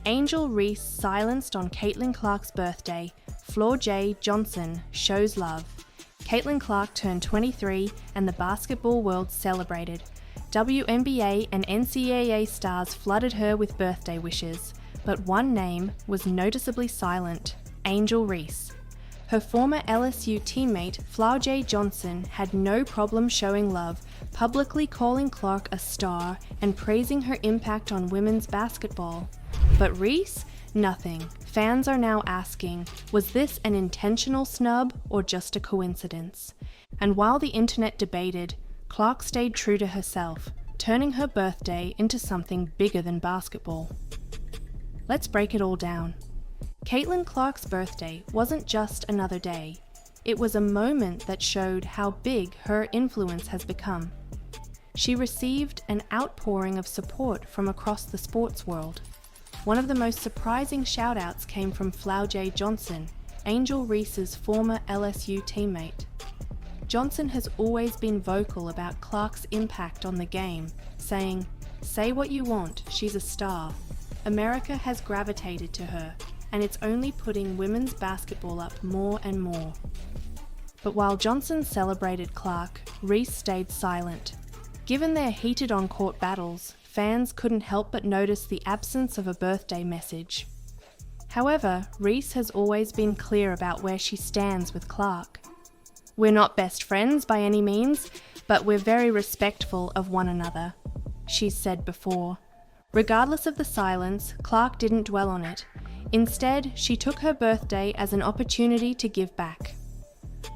Angel Reese silenced on Caitlin Clark's birthday, Flau'Jae Johnson shows love. Caitlin Clark turned 23 and the basketball world celebrated. WNBA and NCAA stars flooded her with birthday wishes, but one name was noticeably silent: Angel Reese. Her former LSU teammate Flau'Jae Johnson had no problem showing love, publicly calling Clark a star and praising her impact on women's basketball. But Reese? Nothing. Fans are now asking, was this an intentional snub or just a coincidence? And while the internet debated, Clark stayed true to herself, turning her birthday into something bigger than basketball. Let's break it all down. Caitlin Clark's birthday wasn't just another day. It was a moment that showed how big her influence has become. She received an outpouring of support from across the sports world. One of the most surprising shout-outs came from Flau'Jae Johnson, Angel Reese's former LSU teammate. Johnson has always been vocal about Clark's impact on the game, saying, "Say what you want, she's a star. America has gravitated to her, and it's only putting women's basketball up more and more." But while Johnson celebrated Clark, Reese stayed silent. Given their heated on-court battles, fans couldn't help but notice the absence of a birthday message. However, Reese has always been clear about where she stands with Clark. "We're not best friends by any means, but we're very respectful of one another," she's said before. Regardless of the silence, Clark didn't dwell on it. Instead, she took her birthday as an opportunity to give back.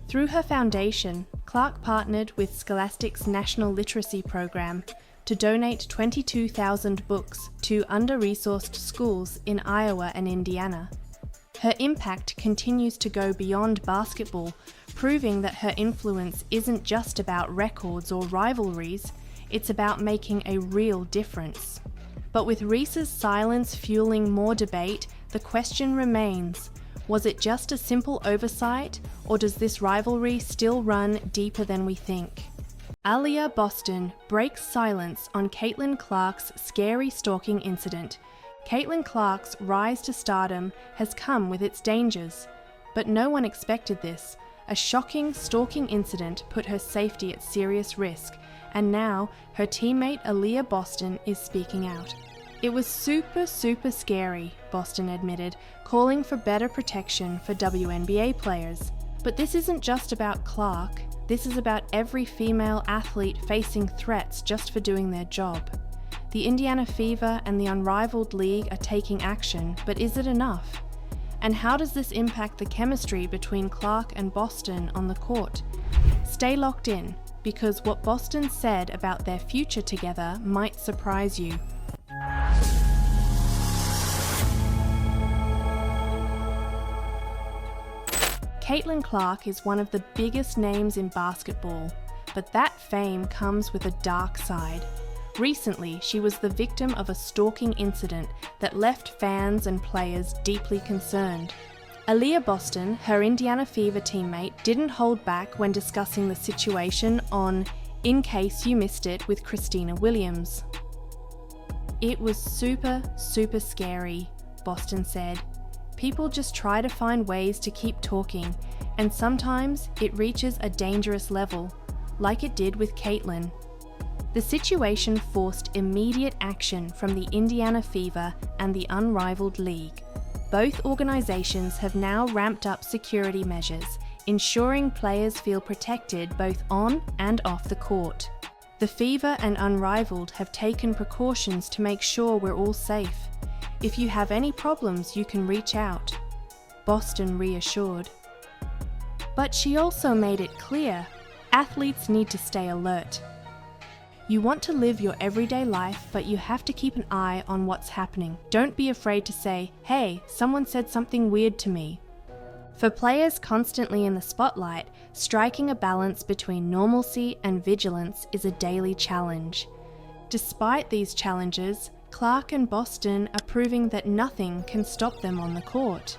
Through her foundation, Clark partnered with Scholastic's National Literacy Program to donate 22,000 books to under-resourced schools in Iowa and Indiana. Her impact continues to go beyond basketball, proving that her influence isn't just about records or rivalries, it's about making a real difference. But with Reese's silence fueling more debate, the question remains, was it just a simple oversight, or does this rivalry still run deeper than we think? Aaliyah Boston breaks silence on Caitlin Clark's scary stalking incident. Caitlin Clark's rise to stardom has come with its dangers, but no one expected this. A shocking stalking incident put her safety at serious risk, and now her teammate Aaliyah Boston is speaking out. "It was super scary," Boston admitted, calling for better protection for WNBA players. But this isn't just about Clark. This is about every female athlete facing threats just for doing their job. The Indiana Fever and the Unrivaled League are taking action, but is it enough? And how does this impact the chemistry between Clark and Boston on the court? Stay locked in, because what Boston said about their future together might surprise you. Caitlin Clark is one of the biggest names in basketball, but that fame comes with a dark side. Recently, she was the victim of a stalking incident that left fans and players deeply concerned. Aaliyah Boston, her Indiana Fever teammate, didn't hold back when discussing the situation on In Case You Missed It with Christina Williams. "It was super scary," Boston said. "People just try to find ways to keep talking, and sometimes it reaches a dangerous level, like it did with Caitlin." The situation forced immediate action from the Indiana Fever and the Unrivaled League. Both organizations have now ramped up security measures, ensuring players feel protected both on and off the court. The Fever and Unrivaled have taken precautions to make sure we're all safe. "If you have any problems, you can reach out," Boston reassured. But she also made it clear, athletes need to stay alert. "You want to live your everyday life, but you have to keep an eye on what's happening. Don't be afraid to say, 'Hey, someone said something weird to me.'" For players constantly in the spotlight, striking a balance between normalcy and vigilance is a daily challenge. Despite these challenges, Clark and Boston are proving that nothing can stop them on the court.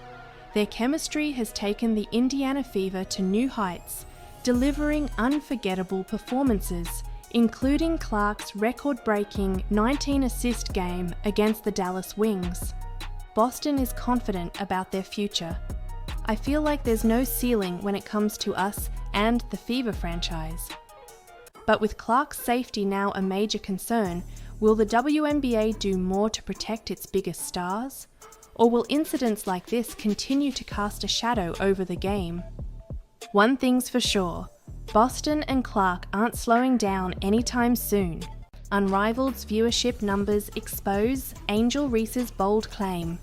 Their chemistry has taken the Indiana Fever to new heights, delivering unforgettable performances, including Clark's record-breaking 19-assist game against the Dallas Wings. Boston is confident about their future. I feel like there's no ceiling when it comes to us and the Fever franchise. But with Clark's safety now a major concern, will the WNBA do more to protect its biggest stars? Or will incidents like this continue to cast a shadow over the game? One thing's for sure, Boston and Clark aren't slowing down anytime soon. Unrivaled's viewership numbers expose Angel Reese's bold claim.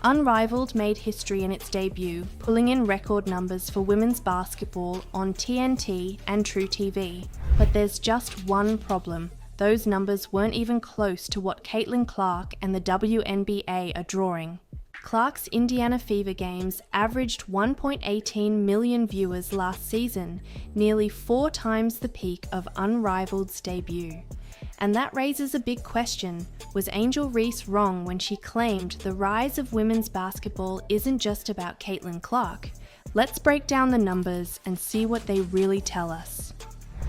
Unrivaled made history in its debut, pulling in record numbers for women's basketball on TNT and True TV. But there's just one problem. Those numbers weren't even close to what Caitlin Clark and the WNBA are drawing. Clark's Indiana Fever games averaged 1.18 million viewers last season, nearly 4 times the peak of Unrivaled's debut. And that raises a big question. Was Angel Reese wrong when she claimed the rise of women's basketball isn't just about Caitlin Clark? Let's break down the numbers and see what they really tell us.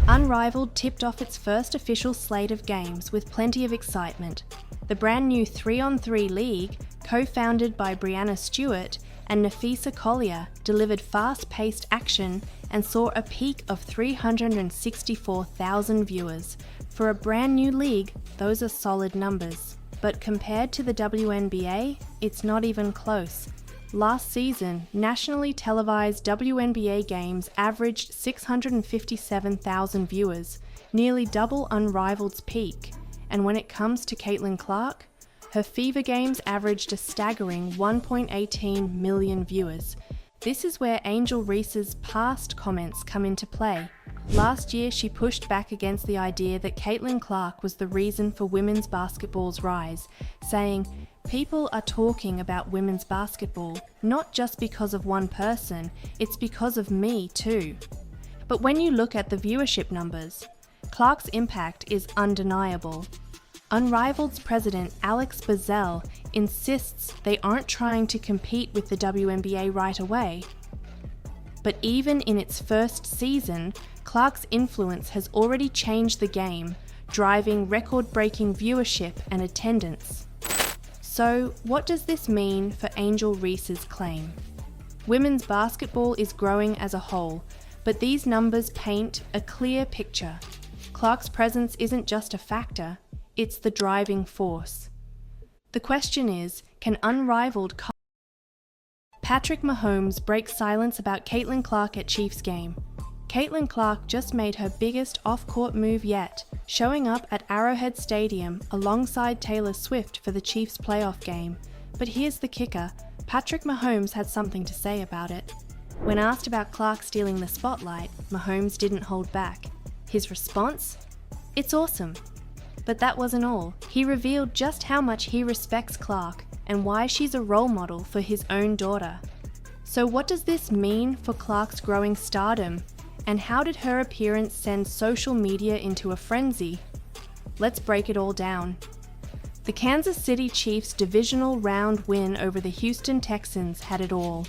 Unrivaled tipped off its first official slate of games with plenty of excitement. The brand new 3-on-3 league, co-founded by Brianna Stewart and Nafisa Collier, delivered fast-paced action and saw a peak of 364,000 viewers. For a brand new league, those are solid numbers. But compared to the WNBA, it's not even close. Last season, nationally televised WNBA games averaged 657,000 viewers, nearly double Unrivaled's peak. And when it comes to Caitlin Clark, her Fever games averaged a staggering 1.18 million viewers. This is where Angel Reese's past comments come into play. Last year, she pushed back against the idea that Caitlin Clark was the reason for women's basketball's rise, saying, "People are talking about women's basketball, not just because of one person, it's because of me too." But when you look at the viewership numbers, Clark's impact is undeniable. Unrivaled's president Alex Bazell insists they aren't trying to compete with the WNBA right away. But even in its first season, Clark's influence has already changed the game, driving record-breaking viewership and attendance. So, what does this mean for Angel Reese's claim? Women's basketball is growing as a whole, but these numbers paint a clear picture. Clark's presence isn't just a factor, it's the driving force. The question is, can Unrivaled Patrick Mahomes break silence about Caitlin Clark at Chiefs game? Caitlin Clark just made her biggest off-court move yet, showing up at Arrowhead Stadium alongside Taylor Swift for the Chiefs playoff game. But here's the kicker, Patrick Mahomes had something to say about it. When asked about Clark stealing the spotlight, Mahomes didn't hold back. His response? It's awesome. But that wasn't all. He revealed just how much he respects Clark and why she's a role model for his own daughter. So what does this mean for Clark's growing stardom? And how did her appearance send social media into a frenzy? Let's break it all down. The Kansas City Chiefs' divisional round win over the Houston Texans had it all.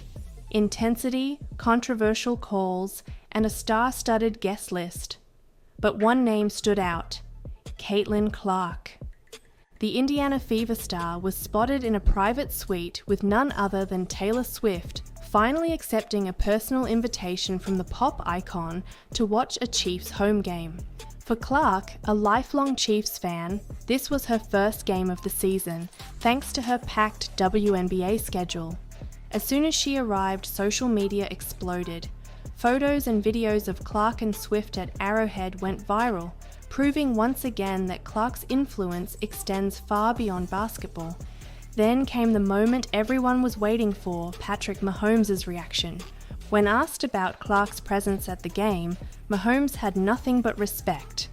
Intensity, controversial calls, and a star-studded guest list. But one name stood out: Caitlin Clark. The Indiana Fever star was spotted in a private suite with none other than Taylor Swift, finally accepting a personal invitation from the pop icon to watch a Chiefs home game. For Clark, a lifelong Chiefs fan, this was her first game of the season, thanks to her packed WNBA schedule. As soon as she arrived, social media exploded. Photos and videos of Clark and Swift at Arrowhead went viral, proving once again that Clark's influence extends far beyond basketball. Then came the moment everyone was waiting for, Patrick Mahomes' reaction. When asked about Clark's presence at the game, Mahomes had nothing but respect.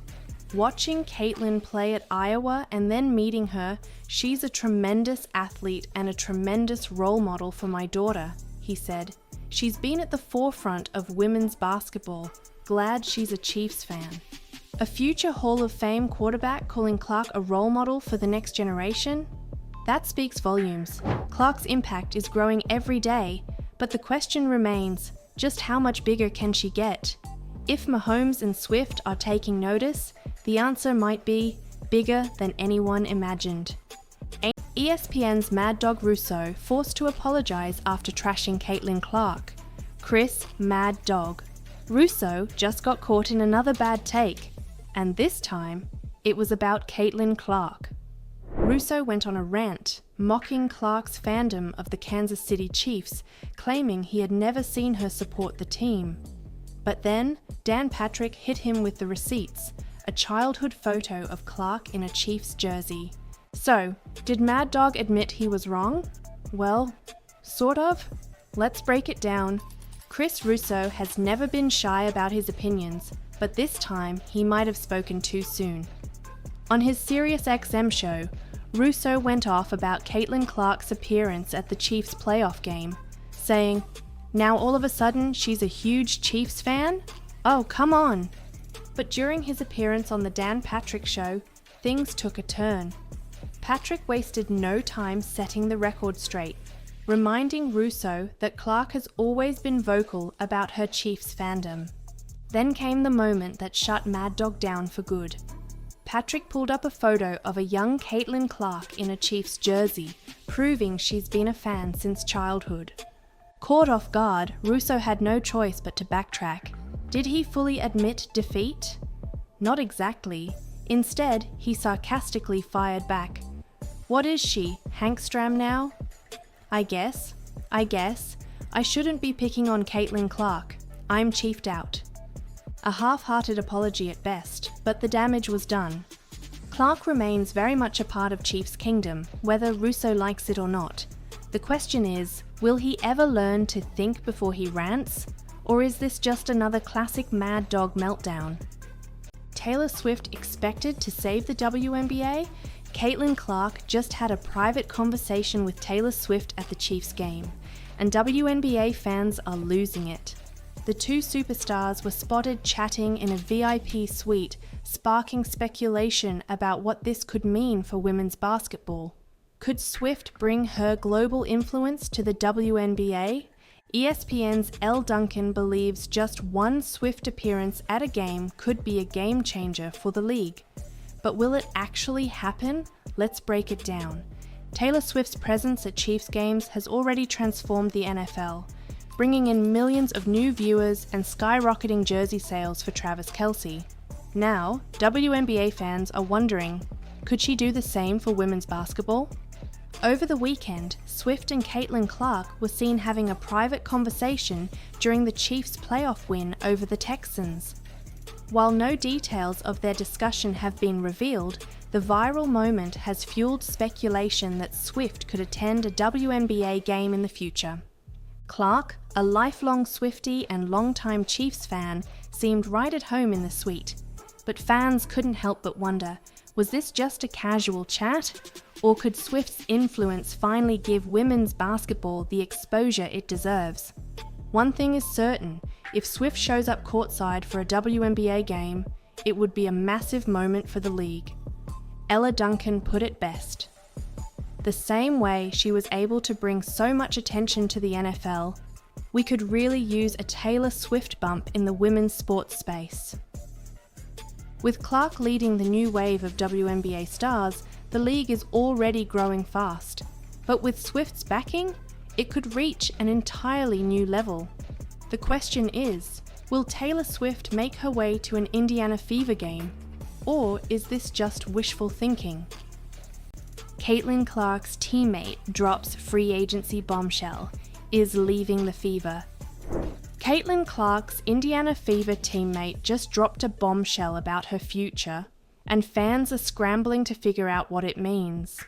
Watching Caitlin play at Iowa and then meeting her, she's a tremendous athlete and a tremendous role model for my daughter, he said. She's been at the forefront of women's basketball. Glad she's a Chiefs fan. A future Hall of Fame quarterback calling Clark a role model for the next generation? That speaks volumes. Clark's impact is growing every day, but the question remains, just how much bigger can she get? If Mahomes and Swift are taking notice, the answer might be bigger than anyone imagined. ESPN's Mad Dog Russo forced to apologise after trashing Caitlin Clark. Chris Mad Dog. Russo just got caught in another bad take, and this time, it was about Caitlin Clark. Russo went on a rant, mocking Clark's fandom of the Kansas City Chiefs, claiming he had never seen her support the team. But then, Dan Patrick hit him with the receipts, a childhood photo of Clark in a Chiefs jersey. So, did Mad Dog admit he was wrong? Well, sort of. Let's break it down. Chris Russo has never been shy about his opinions, but this time he might have spoken too soon. On his SiriusXM show, Russo went off about Caitlin Clark's appearance at the Chiefs playoff game, saying, "Now all of a sudden she's a huge Chiefs fan? Oh, come on." But during his appearance on the Dan Patrick Show, things took a turn. Patrick wasted no time setting the record straight, reminding Russo that Clark has always been vocal about her Chiefs fandom. Then came the moment that shut Mad Dog down for good. Patrick pulled up a photo of a young Caitlin Clark in a Chiefs jersey, proving she's been a fan since childhood. Caught off guard, Russo had no choice but to backtrack. Did he fully admit defeat? Not exactly. Instead, he sarcastically fired back. "What is she, Hankstram now? I guess. I shouldn't be picking on Caitlin Clark. I'm chiefed out." A half-hearted apology at best, but the damage was done. Clark remains very much a part of Chiefs Kingdom, whether Russo likes it or not. The question is, will he ever learn to think before he rants? Or is this just another classic Mad Dog meltdown? Taylor Swift expected to save the WNBA? Caitlin Clark just had a private conversation with Taylor Swift at the Chiefs game, and WNBA fans are losing it. The two superstars were spotted chatting in a VIP suite, sparking speculation about what this could mean for women's basketball. Could Swift bring her global influence to the WNBA? ESPN's Elle Duncan believes just one Swift appearance at a game could be a game changer for the league. But will it actually happen? Let's break it down. Taylor Swift's presence at Chiefs games has already transformed the NFL, bringing in millions of new viewers and skyrocketing jersey sales for Travis Kelce. Now, WNBA fans are wondering, could she do the same for women's basketball? Over the weekend, Swift and Caitlin Clark were seen having a private conversation during the Chiefs' playoff win over the Texans. While no details of their discussion have been revealed, the viral moment has fueled speculation that Swift could attend a WNBA game in the future. Clark, a lifelong Swiftie and longtime Chiefs fan, seemed right at home in the suite. But fans couldn't help but wonder, was this just a casual chat? Or could Swift's influence finally give women's basketball the exposure it deserves? One thing is certain, if Swift shows up courtside for a WNBA game, it would be a massive moment for the league. Ella Duncan put it best. The same way she was able to bring so much attention to the NFL, we could really use a Taylor Swift bump in the women's sports space. With Clark leading the new wave of WNBA stars, the league is already growing fast. But with Swift's backing, it could reach an entirely new level. The question is, will Taylor Swift make her way to an Indiana Fever game? Or is this just wishful thinking? Caitlin Clark's teammate drops free agency bombshell, is leaving the Fever. Caitlin Clark's Indiana Fever teammate just dropped a bombshell about her future, and fans are scrambling to figure out what it means.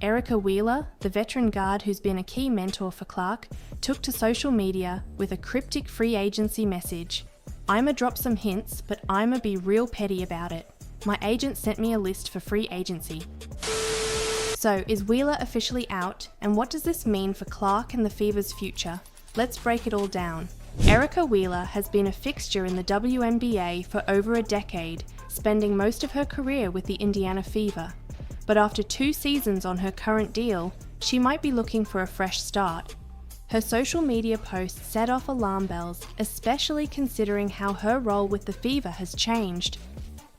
Erica Wheeler, the veteran guard who's been a key mentor for Clark, took to social media with a cryptic free agency message. "I'ma drop some hints, but I'ma be real petty about it. My agent sent me a list for free agency." So, is Wheeler officially out, and what does this mean for Clark and the Fever's future? Let's break it all down. Erica Wheeler has been a fixture in the WNBA for over a decade, spending most of her career with the Indiana Fever. But after 2 seasons on her current deal, she might be looking for a fresh start. Her social media posts set off alarm bells, especially considering how her role with the Fever has changed.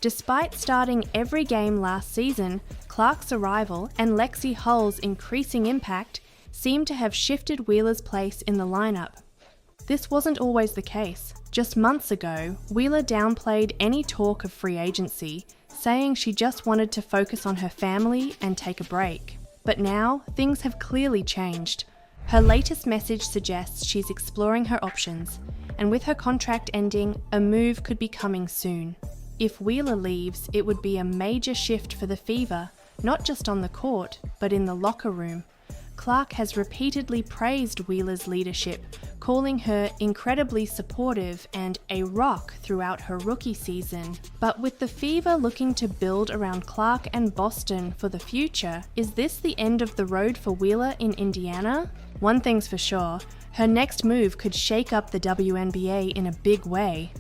Despite starting every game last season, Clark's arrival and Lexi Hull's increasing impact seemed to have shifted Wheeler's place in the lineup. This wasn't always the case. Just months ago, Wheeler downplayed any talk of free agency, saying she just wanted to focus on her family and take a break. But now, things have clearly changed. Her latest message suggests she's exploring her options, and with her contract ending, a move could be coming soon. If Wheeler leaves, it would be a major shift for the Fever, not just on the court, but in the locker room. Clark has repeatedly praised Wheeler's leadership, calling her incredibly supportive and a rock throughout her rookie season. But with the Fever looking to build around Clark and Boston for the future, is this the end of the road for Wheeler in Indiana? One thing's for sure, her next move could shake up the WNBA in a big way.